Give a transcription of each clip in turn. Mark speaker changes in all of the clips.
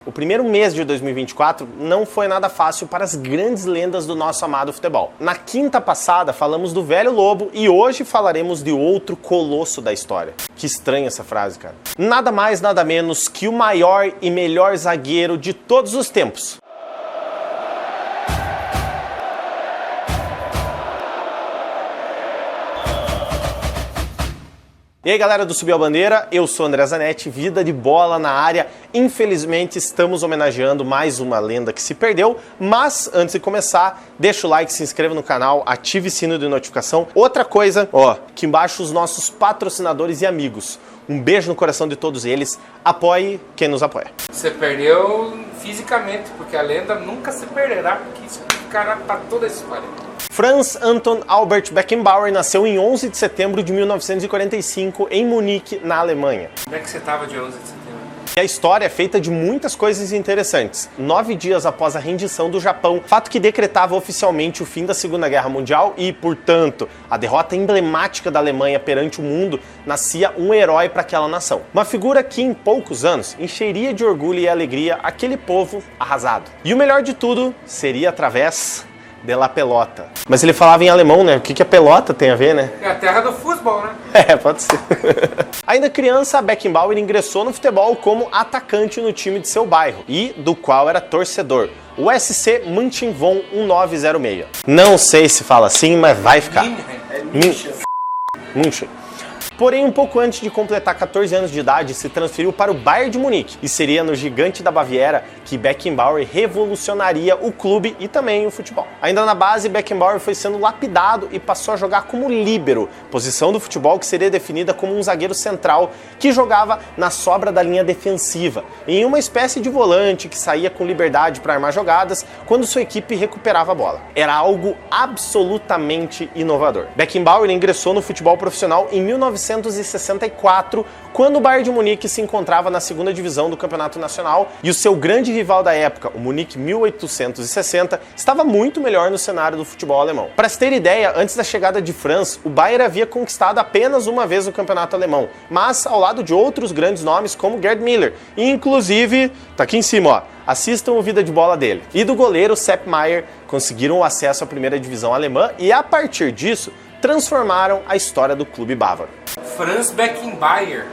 Speaker 1: O primeiro mês de 2024 não foi nada fácil para as grandes lendas do nosso amado futebol. Na quinta passada falamos do velho lobo e hoje falaremos de outro colosso da história. Que estranha essa frase, cara. Nada mais, nada menos que o maior e melhor zagueiro de todos os tempos. E aí galera do Subiu a Bandeira, eu sou André Zanetti, vida de bola na área. Infelizmente estamos homenageando mais uma lenda que se perdeu, mas antes de começar, deixa o like, se inscreva no canal, ative o sino de notificação. Outra coisa, aqui embaixo os nossos patrocinadores e amigos. Um beijo no coração de todos eles, apoie quem nos apoia.
Speaker 2: Você perdeu fisicamente, porque a lenda nunca se perderá, porque isso ficará para toda a história.
Speaker 1: Franz Anton Albert Beckenbauer nasceu em 11 de setembro de 1945 em Munique, na Alemanha.
Speaker 2: Como é que você estava de 11 de setembro?
Speaker 1: E a história é feita de muitas coisas interessantes. 9 dias após a rendição do Japão, fato que decretava oficialmente o fim da Segunda Guerra Mundial e, portanto, a derrota emblemática da Alemanha perante o mundo, nascia um herói para aquela nação. Uma figura que, em poucos anos, encheria de orgulho e alegria aquele povo arrasado. E o melhor de tudo seria através de la pelota. Mas ele falava em alemão, né? O que a pelota tem a ver, né?
Speaker 2: É a terra do futebol, né?
Speaker 1: É, pode ser. Ainda criança, Beckenbauer ingressou no futebol como atacante no time de seu bairro e do qual era torcedor, o SC München-Von 1906. Não sei se fala assim, mas vai ficar. München. Porém, um pouco antes de completar 14 anos de idade, se transferiu para o Bayern de Munique e seria no gigante da Baviera que Beckenbauer revolucionaria o clube e também o futebol. Ainda na base, Beckenbauer foi sendo lapidado e passou a jogar como líbero, posição do futebol que seria definida como um zagueiro central que jogava na sobra da linha defensiva, em uma espécie de volante que saía com liberdade para armar jogadas quando sua equipe recuperava a bola. Era algo absolutamente inovador. Beckenbauer ingressou no futebol profissional em 1964, quando o Bayern de Munique se encontrava na segunda divisão do Campeonato Nacional e o seu grande rival da época, o Munique 1860, estava muito melhor no cenário do futebol alemão. Para se ter ideia, antes da chegada de Franz, o Bayern havia conquistado apenas uma vez o Campeonato Alemão, mas ao lado de outros grandes nomes como Gerd Müller, e inclusive, tá aqui em cima, assistam o Vida de Bola dele. E do goleiro Sepp Maier, conseguiram o acesso à primeira divisão alemã e a partir disso, transformaram a história do clube bávaro.
Speaker 2: Franz Beckenbauer.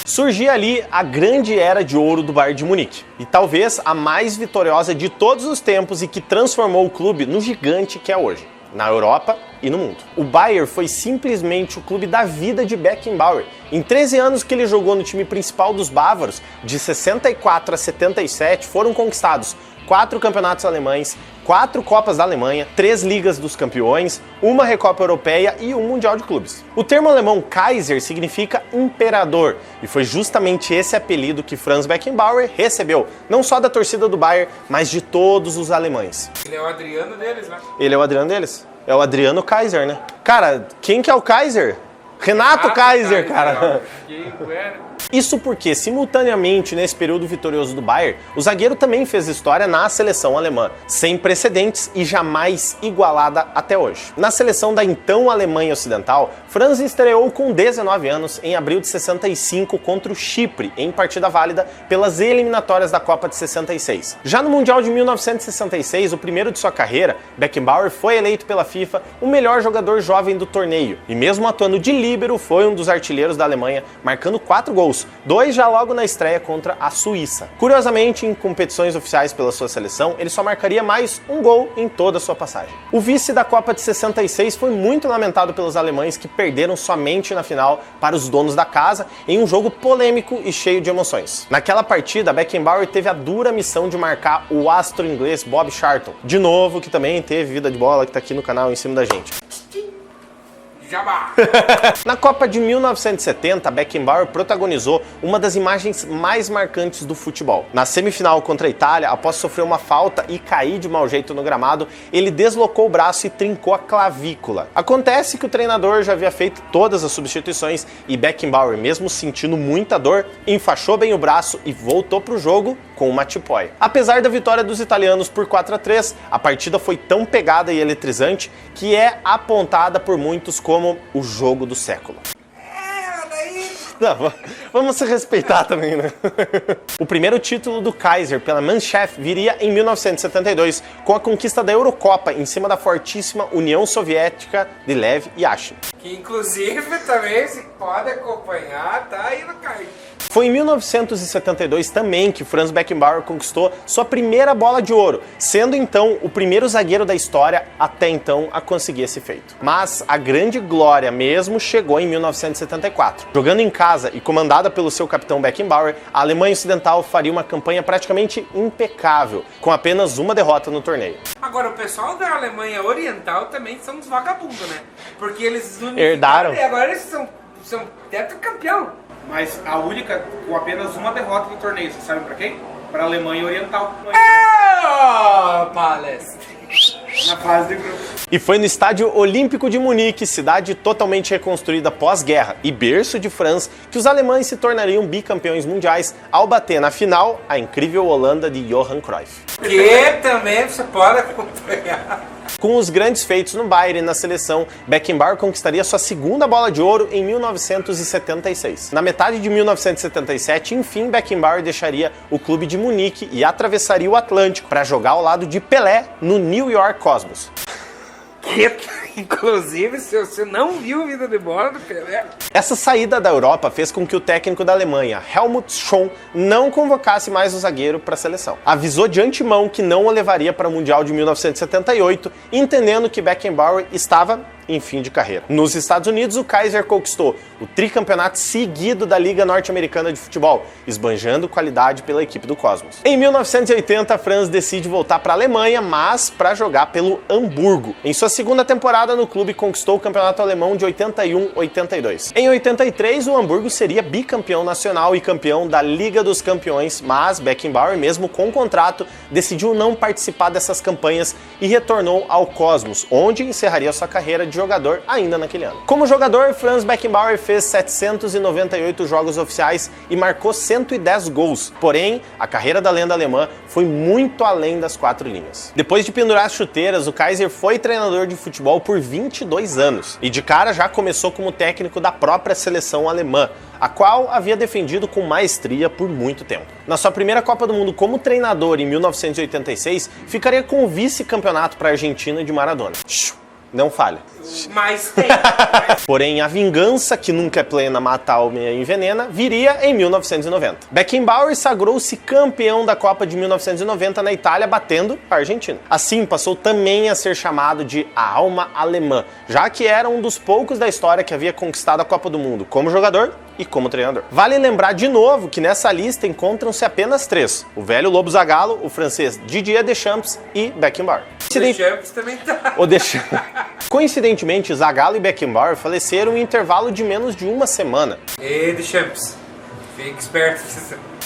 Speaker 1: Surgia ali a grande era de ouro do Bayern de Munique, e talvez a mais vitoriosa de todos os tempos e que transformou o clube no gigante que é hoje, na Europa e no mundo. O Bayern foi simplesmente o clube da vida de Beckenbauer. Em 13 anos que ele jogou no time principal dos bávaros, de 64 a 77, foram conquistados 4 campeonatos alemães, 4 Copas da Alemanha, 3 Ligas dos Campeões, uma Recopa Europeia e um Mundial de Clubes. O termo alemão Kaiser significa imperador, e foi justamente esse apelido que Franz Beckenbauer recebeu, não só da torcida do Bayern, mas de todos os alemães.
Speaker 2: Ele é o Adriano deles, né?
Speaker 1: Ele é o Adriano deles. É o Adriano Kaiser, né? Cara, quem que é o Kaiser? Renato Kaiser, cara. Isso porque, simultaneamente, nesse período vitorioso do Bayern, o zagueiro também fez história na seleção alemã, sem precedentes e jamais igualada até hoje. Na seleção da então Alemanha Ocidental, Franz estreou com 19 anos em abril de 65 contra o Chipre, em partida válida pelas eliminatórias da Copa de 66. Já no Mundial de 1966, o primeiro de sua carreira, Beckenbauer foi eleito pela FIFA o melhor jogador jovem do torneio, e mesmo atuando de líbero, foi um dos artilheiros da Alemanha, marcando 4 gols, 2 já logo na estreia contra a Suíça. Curiosamente, em competições oficiais pela sua seleção, ele só marcaria mais um gol em toda a sua passagem. O vice da Copa de 66 foi muito lamentado pelos alemães que perderam somente na final para os donos da casa em um jogo polêmico e cheio de emoções. Naquela partida, Beckenbauer teve a dura missão de marcar o astro inglês Bob Charlton, de novo, que também teve vida de bola, que tá aqui no canal em cima da gente. Na Copa de 1970, Beckenbauer protagonizou uma das imagens mais marcantes do futebol. Na semifinal contra a Itália, após sofrer uma falta e cair de mau jeito no gramado, ele deslocou o braço e trincou a clavícula. Acontece que o treinador já havia feito todas as substituições e Beckenbauer, mesmo sentindo muita dor, enfaixou bem o braço e voltou para o jogo com uma tipóia. Apesar da vitória dos italianos por 4-3, a partida foi tão pegada e eletrizante que é apontada por muitos como o jogo do século. Não, vamos se respeitar também, né? O primeiro título do Kaiser pela Mannschaft viria em 1972, com a conquista da Eurocopa em cima da fortíssima União Soviética de Lev Yashin.
Speaker 2: Que inclusive também se pode acompanhar, tá aí no card.
Speaker 1: Foi em 1972 também que Franz Beckenbauer conquistou sua primeira bola de ouro, sendo então o primeiro zagueiro da história até então a conseguir esse feito. Mas a grande glória mesmo chegou em 1974. Jogando em casa e comandada pelo seu capitão Beckenbauer, a Alemanha Ocidental faria uma campanha praticamente impecável, com apenas uma derrota no torneio.
Speaker 2: Agora, o pessoal da Alemanha Oriental também são uns vagabundos, né? Porque eles
Speaker 1: herdaram.
Speaker 2: E agora eles são tetracampeão.
Speaker 3: Mas a única com apenas uma derrota no torneio, você sabe pra quem? Pra Alemanha Oriental.
Speaker 2: Palestra.
Speaker 3: Na fase de grupo.
Speaker 1: E foi no Estádio Olímpico de Munique, cidade totalmente reconstruída pós-guerra e berço de Franz, que os alemães se tornariam bicampeões mundiais ao bater na final a incrível Holanda de Johan Cruyff.
Speaker 2: Que também você pode acompanhar.
Speaker 1: Com os grandes feitos no Bayern e na seleção, Beckenbauer conquistaria sua segunda bola de ouro em 1976. Na metade de 1977, enfim, Beckenbauer deixaria o clube de Munique e atravessaria o Atlântico para jogar ao lado de Pelé no New York Cosmos.
Speaker 2: Inclusive, se você não viu Vida de Bola do Pelé...
Speaker 1: Essa saída da Europa fez com que o técnico da Alemanha, Helmut Schön, não convocasse mais o zagueiro para a seleção. Avisou de antemão que não o levaria para o Mundial de 1978, entendendo que Beckenbauer estava em fim de carreira. Nos Estados Unidos, o Kaiser conquistou o tricampeonato seguido da Liga Norte-Americana de Futebol, esbanjando qualidade pela equipe do Cosmos. Em 1980, Franz decide voltar para a Alemanha, mas para jogar pelo Hamburgo. Em sua segunda temporada no clube, conquistou o campeonato alemão de 81-82. Em 83, o Hamburgo seria bicampeão nacional e campeão da Liga dos Campeões, mas Beckenbauer, mesmo com contrato, decidiu não participar dessas campanhas e retornou ao Cosmos, onde encerraria sua carreira de jogador ainda naquele ano. Como jogador, Franz Beckenbauer fez 798 jogos oficiais e marcou 110 gols. Porém, a carreira da lenda alemã foi muito além das quatro linhas. Depois de pendurar as chuteiras, o Kaiser foi treinador de futebol por 22 anos e de cara já começou como técnico da própria seleção alemã, a qual havia defendido com maestria por muito tempo. Na sua primeira Copa do Mundo como treinador em 1986, ficaria com o vice-campeonato para a Argentina de Maradona. Não falha.
Speaker 2: Mas tem.
Speaker 1: Porém, a vingança, que nunca é plena, mata a alma e envenena, viria em 1990. Beckenbauer sagrou-se campeão da Copa de 1990 na Itália, batendo a Argentina. Assim, passou também a ser chamado de a alma alemã, já que era um dos poucos da história que havia conquistado a Copa do Mundo como jogador e como treinador. Vale lembrar de novo que nessa lista encontram-se apenas três: o velho Lobo Zagallo, o francês Didier Deschamps e Beckenbauer.
Speaker 2: Deschamps também tá.
Speaker 1: Coincidentemente, Zagallo e Beckenbauer faleceram em intervalo de menos de uma semana.
Speaker 2: E Deschamps, fique esperto.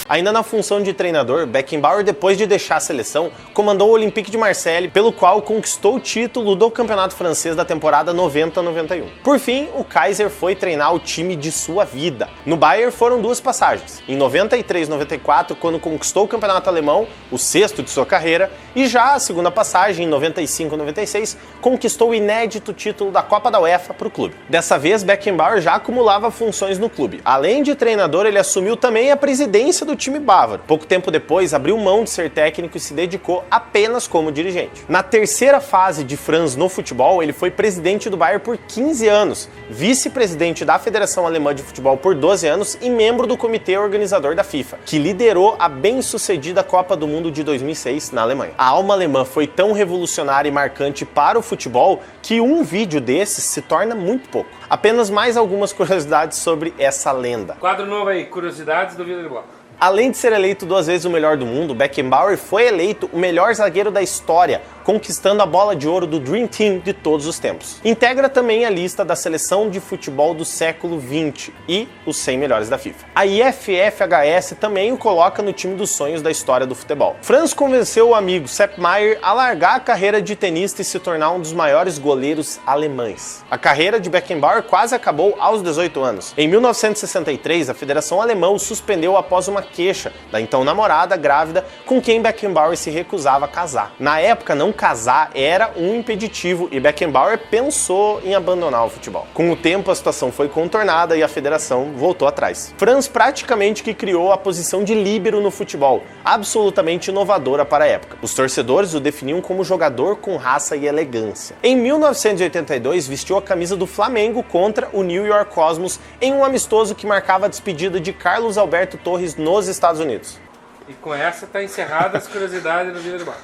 Speaker 1: Ainda na função de treinador, Beckenbauer, depois de deixar a seleção, comandou o Olympique de Marseille, pelo qual conquistou o título do campeonato francês da temporada 90-91. Por fim, o Kaiser foi treinar o time de sua vida. No Bayern foram duas passagens, em 93-94, quando conquistou o campeonato alemão, o sexto de sua carreira, e já a segunda passagem, em 95-96, conquistou o inédito título da Copa da UEFA para o clube. Dessa vez, Beckenbauer já acumulava funções no clube. Além de treinador, ele assumiu também a presidência do time bávaro. Pouco tempo depois, abriu mão de ser técnico e se dedicou apenas como dirigente. Na terceira fase de Franz no futebol, ele foi presidente do Bayern por 15 anos, vice-presidente da Federação Alemã de Futebol por 12 anos e membro do comitê organizador da FIFA, que liderou a bem-sucedida Copa do Mundo de 2006 na Alemanha. A alma alemã foi tão revolucionária e marcante para o futebol que um vídeo desses se torna muito pouco. Apenas mais algumas curiosidades sobre essa lenda.
Speaker 2: Quadro novo aí, curiosidades do Vida de Bola.
Speaker 1: Além de ser eleito 2 vezes o melhor do mundo, Beckenbauer foi eleito o melhor zagueiro da história, conquistando a bola de ouro do Dream Team de todos os tempos. Integra também a lista da seleção de futebol do século XX e os 100 melhores da FIFA. A IFFHS também o coloca no time dos sonhos da história do futebol. Franz convenceu o amigo Sepp Maier a largar a carreira de tenista e se tornar um dos maiores goleiros alemães. A carreira de Beckenbauer quase acabou aos 18 anos. Em 1963, a Federação Alemã o suspendeu após uma queixa da então namorada grávida com quem Beckenbauer se recusava a casar. Na época não casar era um impeditivo e Beckenbauer pensou em abandonar o futebol. Com o tempo, a situação foi contornada e a federação voltou atrás. Franz praticamente que criou a posição de líbero no futebol, absolutamente inovadora para a época. Os torcedores o definiam como jogador com raça e elegância. Em 1982, vestiu a camisa do Flamengo contra o New York Cosmos em um amistoso que marcava a despedida de Carlos Alberto Torres nos Estados Unidos.
Speaker 2: E com essa tá encerrada as curiosidades do Vida de Bar.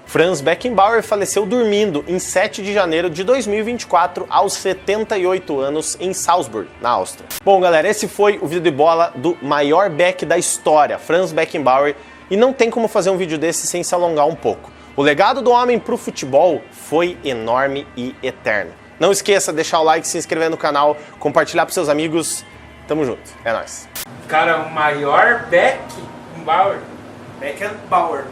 Speaker 1: Franz Beckenbauer faleceu dormindo em 7 de janeiro de 2024, aos 78 anos, em Salzburg, na Áustria. Bom, galera, esse foi o vídeo de bola do maior back da história, Franz Beckenbauer, e não tem como fazer um vídeo desse sem se alongar um pouco. O legado do homem pro futebol foi enorme e eterno. Não esqueça de deixar o like, se inscrever no canal, compartilhar pros seus amigos. Tamo junto, é nóis.
Speaker 2: Cara, o maior Beckenbauer.
Speaker 3: Beckenbauer.